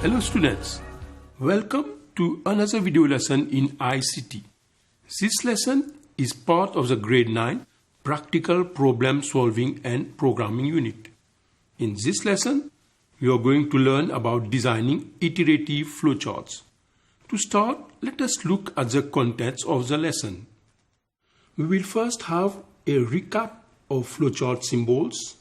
Hello students, welcome to another video lesson in ICT. This lesson is part of the grade 9 practical problem solving and programming unit. In this lesson, we are going to learn about designing iterative flowcharts. To start, let us look at the contents of the lesson. We will first have a recap of flowchart symbols.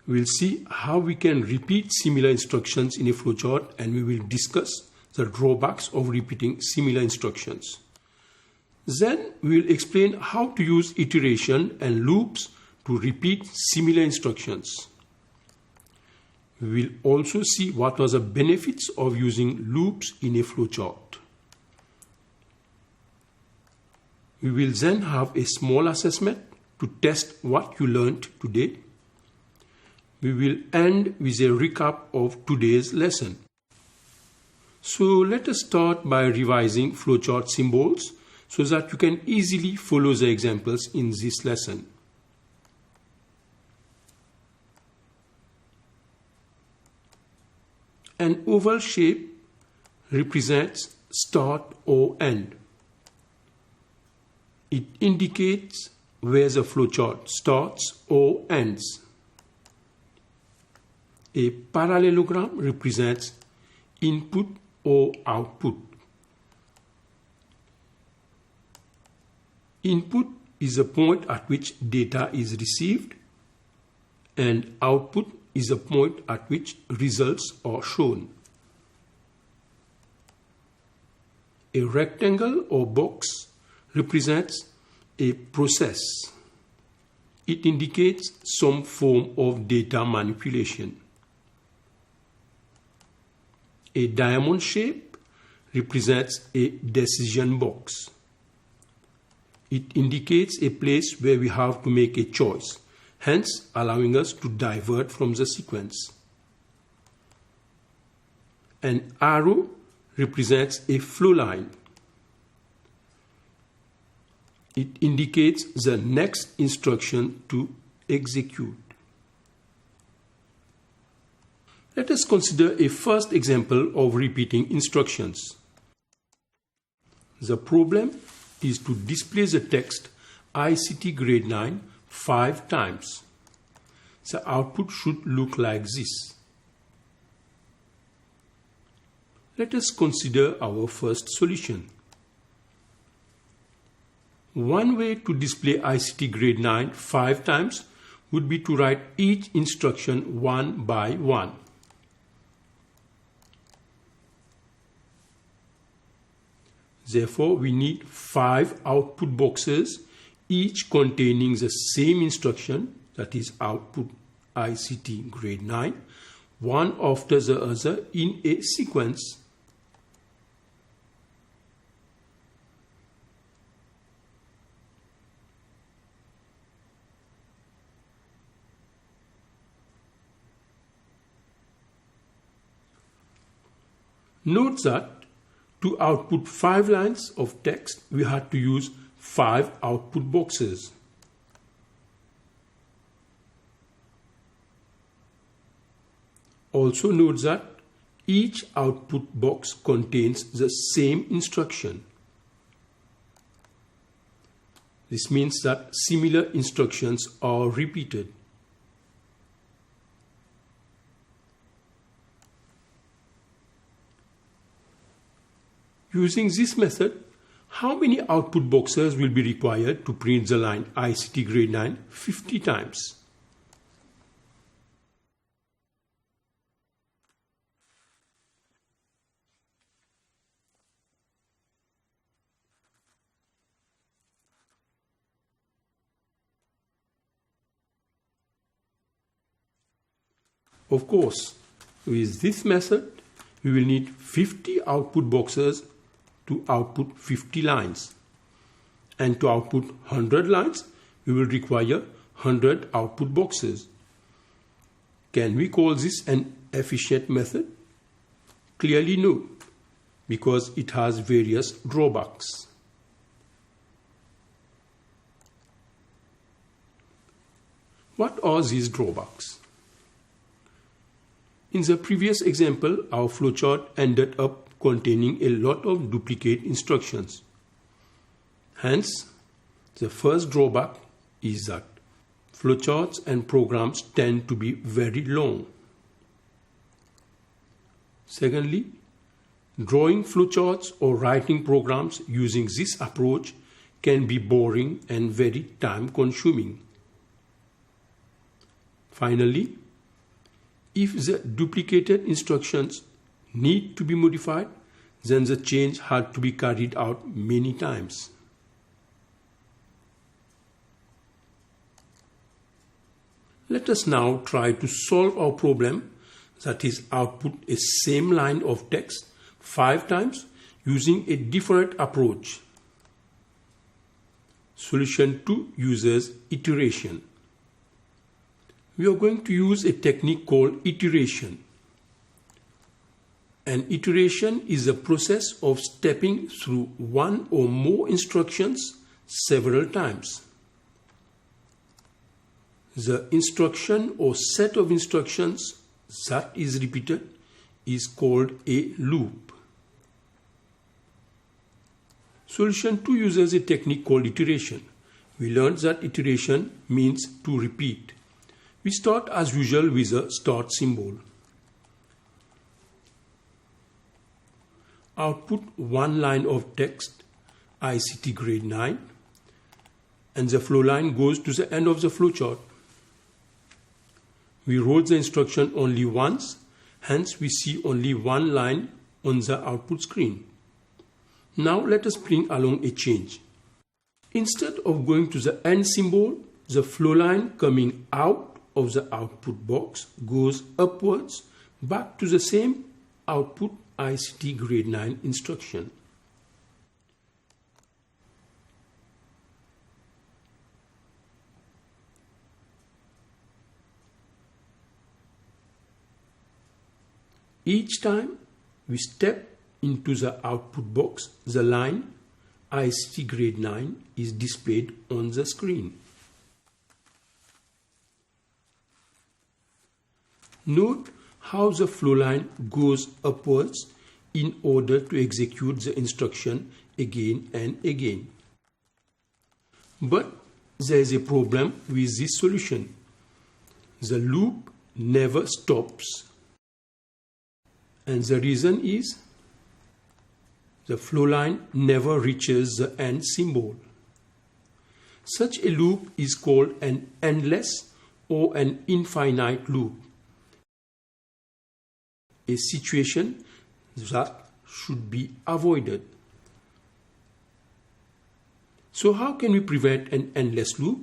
We will see how we can repeat similar instructions in a flowchart, and we will discuss the drawbacks of repeating similar instructions. Then we will explain how to use iteration and loops to repeat similar instructions. We will also see what are the benefits of using loops in a flowchart. We will then have a small assessment to test what you learned today. We will end with a recap of today's lesson. So let us start by revising flowchart symbols so that you can easily follow the examples in this lesson. An oval shape represents start or end. It indicates where the flowchart starts or ends. A parallelogram represents input or output. Input is the point at which data is received, and output is the point at which results are shown. A rectangle or box represents a process. It indicates some form of data manipulation. A diamond shape represents a decision box. It indicates a place where we have to make a choice, hence allowing us to divert from the sequence. An arrow represents a flow line. It indicates the next instruction to execute. Let us consider a first example of repeating instructions. The problem is to display the text ICT grade 9 5 times. The output should look like this. Let us consider our first solution. One way to display ICT grade 9 5 times would be to write each instruction one by one. Therefore, we need 5 output boxes, each containing the same instruction, that is output ICT grade 9, one after the other in a sequence. Note that to output 5 lines of text, we had to use 5 output boxes. Also note that each output box contains the same instruction. This means that similar instructions are repeated. Using this method, how many output boxes will be required to print the line ICT grade 9 50 times? Of course, with this method, we will need 50 output boxes to output 50 lines. And to output 100 lines, we will require 100 output boxes. Can we call this an efficient method? Clearly no, because it has various drawbacks. What are these drawbacks? In the previous example, our flowchart ended up containing a lot of duplicate instructions. Hence, the first drawback is that flowcharts and programs tend to be very long. Secondly, drawing flowcharts or writing programs using this approach can be boring and very time-consuming. Finally, if the duplicated instructions need to be modified, then the change had to be carried out many times. Let us now try to solve our problem, that is, output a same line of text 5 times using a different approach. Solution 2 uses iteration. We are going to use a technique called iteration. An iteration is a process of stepping through one or more instructions several times. The instruction or set of instructions that is repeated is called a loop. Solution 2 uses a technique called iteration. We learned that iteration means to repeat. We start as usual with a start symbol. Output one line of text, ICT grade 9, and the flow line goes to the end of the flowchart. We wrote the instruction only once, hence we see only one line on the output screen. Now let us bring along a change. Instead of going to the end symbol, the flow line coming out of the output box goes upwards back to the same output ICT grade 9 instruction. Each time we step into the output box, the line ICT grade 9 is displayed on the screen. Note how the flow line goes upwards in order to execute the instruction again and again. But there is a problem with this solution. The loop never stops. And the reason is the flow line never reaches the end symbol. Such a loop is called an endless or an infinite loop, a situation that should be avoided. So how can we prevent an endless loop?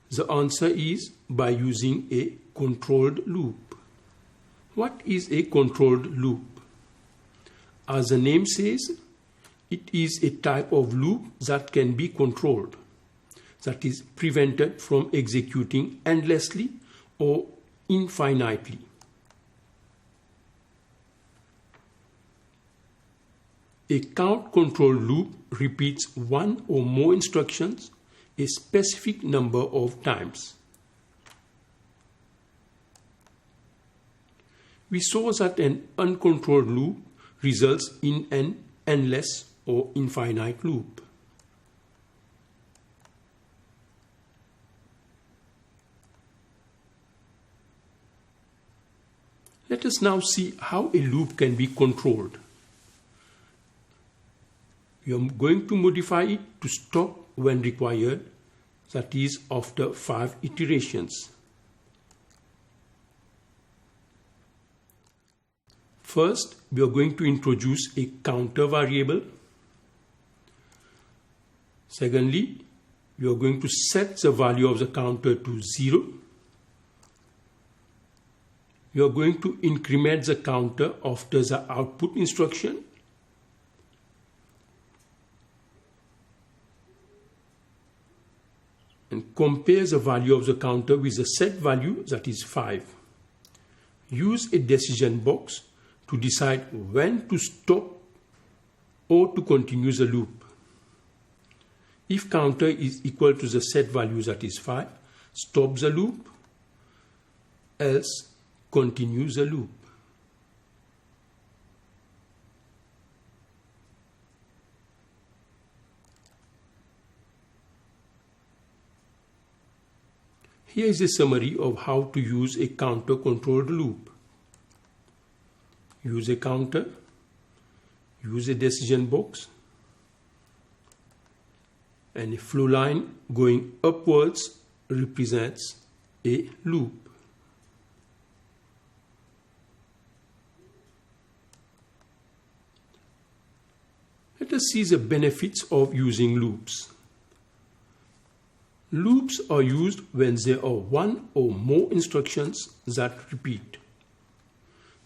The answer is by using a controlled loop. What is a controlled loop? As the name says, it is a type of loop that can be controlled, that is prevented from executing endlessly or infinitely. A count control loop repeats one or more instructions a specific number of times. We saw that an uncontrolled loop results in an endless or infinite loop. Let us now see how a loop can be controlled. We are going to modify it to stop when required, that is after 5 iterations. First, we are going to introduce a counter variable. Secondly, we are going to set the value of the counter to 0. you are going to increment the counter after the output instruction. And compare the value of the counter with the set value, that is 5. Use a decision box to decide when to stop or to continue the loop. If counter is equal to the set value, that is 5, stop the loop, else continue the loop. Here is a summary of how to use a counter-controlled loop. Use a counter, use a decision box, and a flow line going upwards represents a loop. Let us see the benefits of using loops. Loops are used when there are one or more instructions that repeat.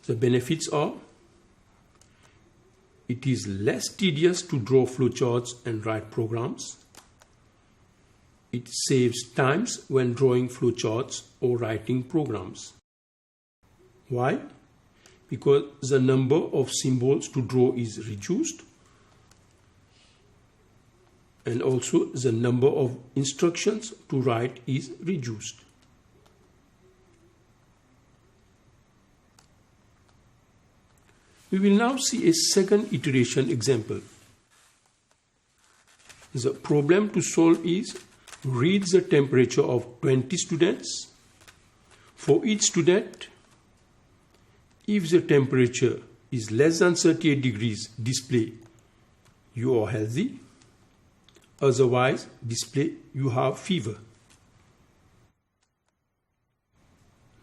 The benefits are: it is less tedious to draw flowcharts and write programs. It saves times when drawing flowcharts or writing programs. Why? Because the number of symbols to draw is reduced, and also the number of instructions to write is reduced. We will now see a second iteration example. The problem to solve is: read the temperature of 20 students. For each student, if the temperature is less than 38 degrees, display "you are healthy." Otherwise, display "you have fever."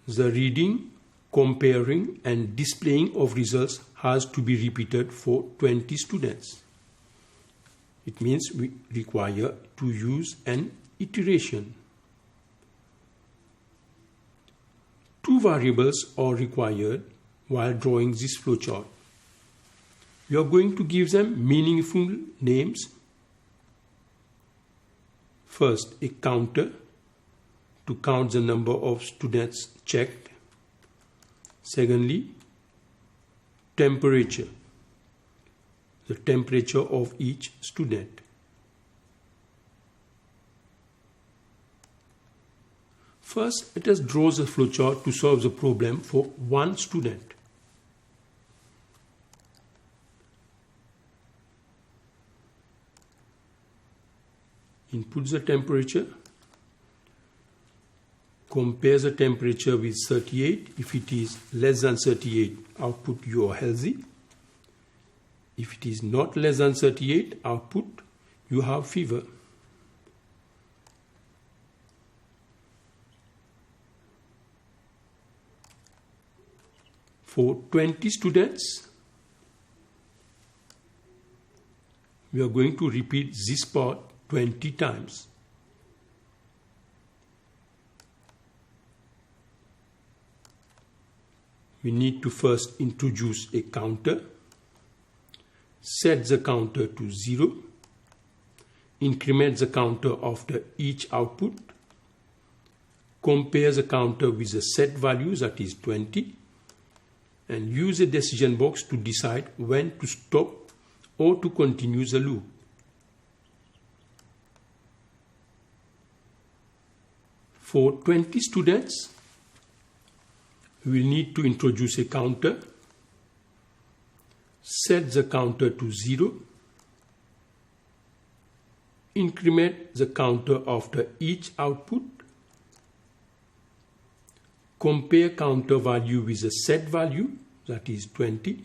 The reading, comparing, and displaying of results has to be repeated for 20 students. It means we require to use an iteration. 2 variables are required while drawing this flowchart. You are going to give them meaningful names. First, a counter to count the number of students checked. Secondly, temperature, the temperature of each student. First, let us draw the flowchart to solve the problem for one student. Input the temperature. Compare the temperature with 38. If it is less than 38, output "you are healthy." If it is not less than 38, output "you have fever." For 20 students, we are going to repeat this part 20 times. We need to first introduce a counter, set the counter to 0, increment the counter after each output, compare the counter with the set value, that is 20, and use a decision box to decide when to stop or to continue the loop. For 20 students, we will need to introduce a counter, set the counter to 0, increment the counter after each output, compare counter value with the set value, that is 20,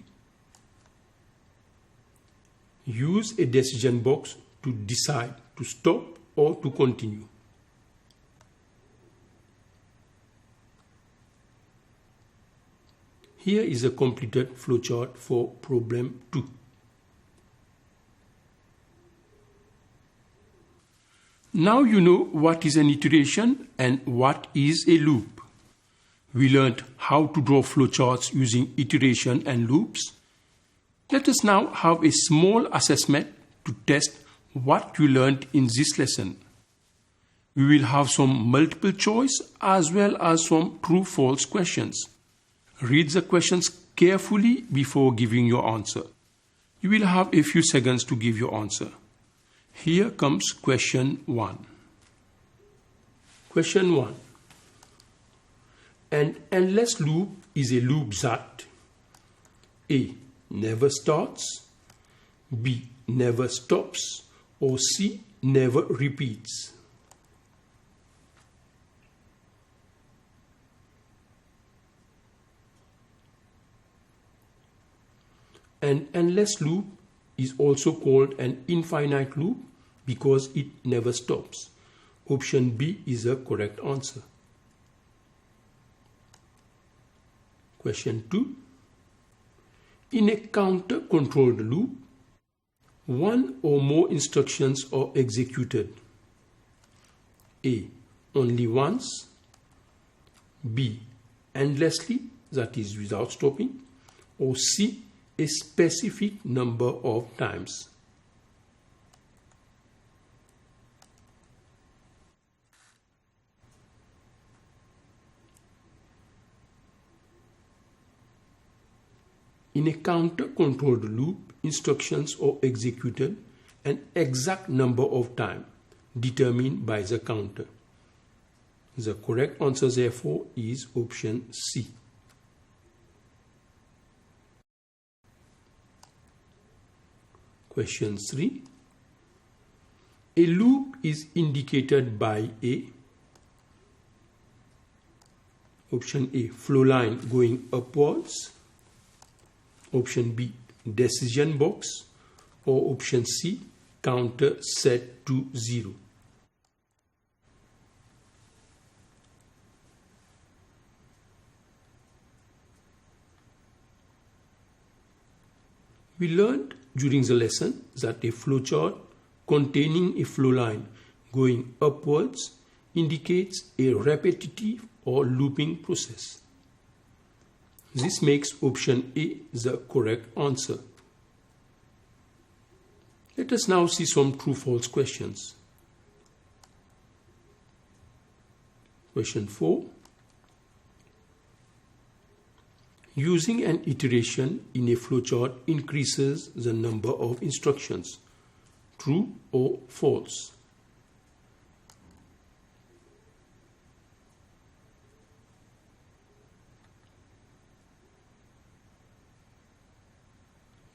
use a decision box to decide to stop or to continue. Here is a completed flowchart for problem 2. Now you know what is an iteration and what is a loop. We learned how to draw flowcharts using iteration and loops. Let us now have a small assessment to test what you learned in this lesson. We will have some multiple choice as well as some true-false questions. Read the questions carefully before giving your answer. You will have a few seconds to give your answer. Here comes question 1. Question 1. An endless loop is a loop that A. Never starts, B. Never stops, or C. Never repeats. An endless loop is also called an infinite loop because it never stops. Option B is the correct answer. Question 2. In a counter-controlled loop, one or more instructions are executed. A. Only once. B. Endlessly, that is without stopping. Or C. A specific number of times. In a counter-controlled loop, instructions are executed an exact number of times determined by the counter. The correct answer, therefore, is option C. Question 3. A loop is indicated by a option A, flow line going upwards, option B, decision box, or option C, counter set to 0. We learned during the lesson that a flowchart containing a flow line going upwards indicates a repetitive or looping process. This makes option A the correct answer. Let us now see some true-false questions. Question 4. Using an iteration in a flowchart increases the number of instructions. True or false?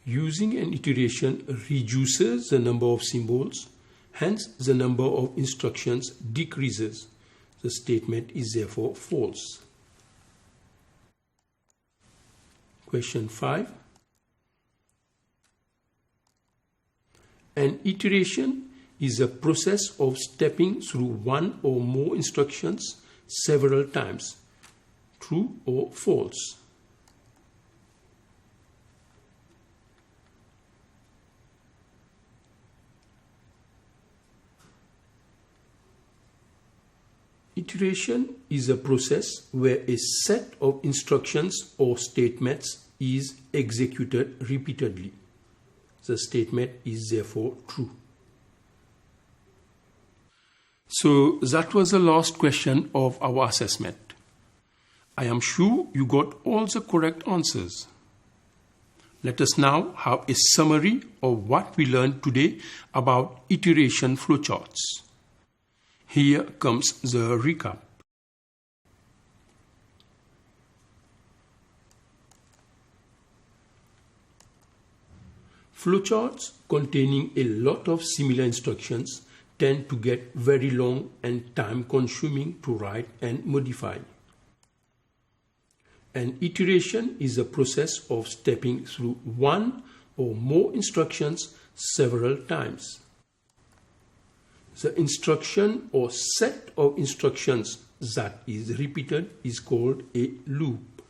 Using an iteration reduces the number of symbols, hence the number of instructions decreases. The statement is therefore false. Question 5. An iteration is a process of stepping through one or more instructions several times. True or false? Iteration is a process where a set of instructions or statements is executed repeatedly. The statement is therefore true. So that was the last question of our assessment. I am sure you got all the correct answers. Let us now have a summary of what we learned today about iteration flowcharts. Here comes the recap. Flowcharts containing a lot of similar instructions tend to get very long and time-consuming to write and modify. An iteration is a process of stepping through one or more instructions several times. The instruction or set of instructions that is repeated is called a loop.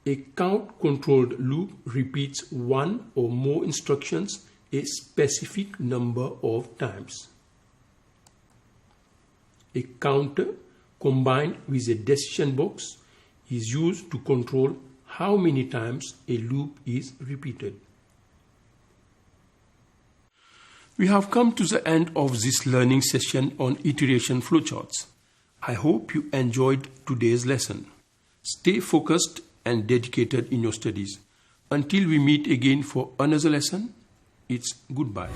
A count-controlled loop repeats one or more instructions a specific number of times. A counter combined with a decision box is used to control how many times a loop is repeated. We have come to the end of this learning session on iteration flowcharts. I hope you enjoyed today's lesson. Stay focused and dedicated in your studies. Until we meet again for another lesson, it's goodbye.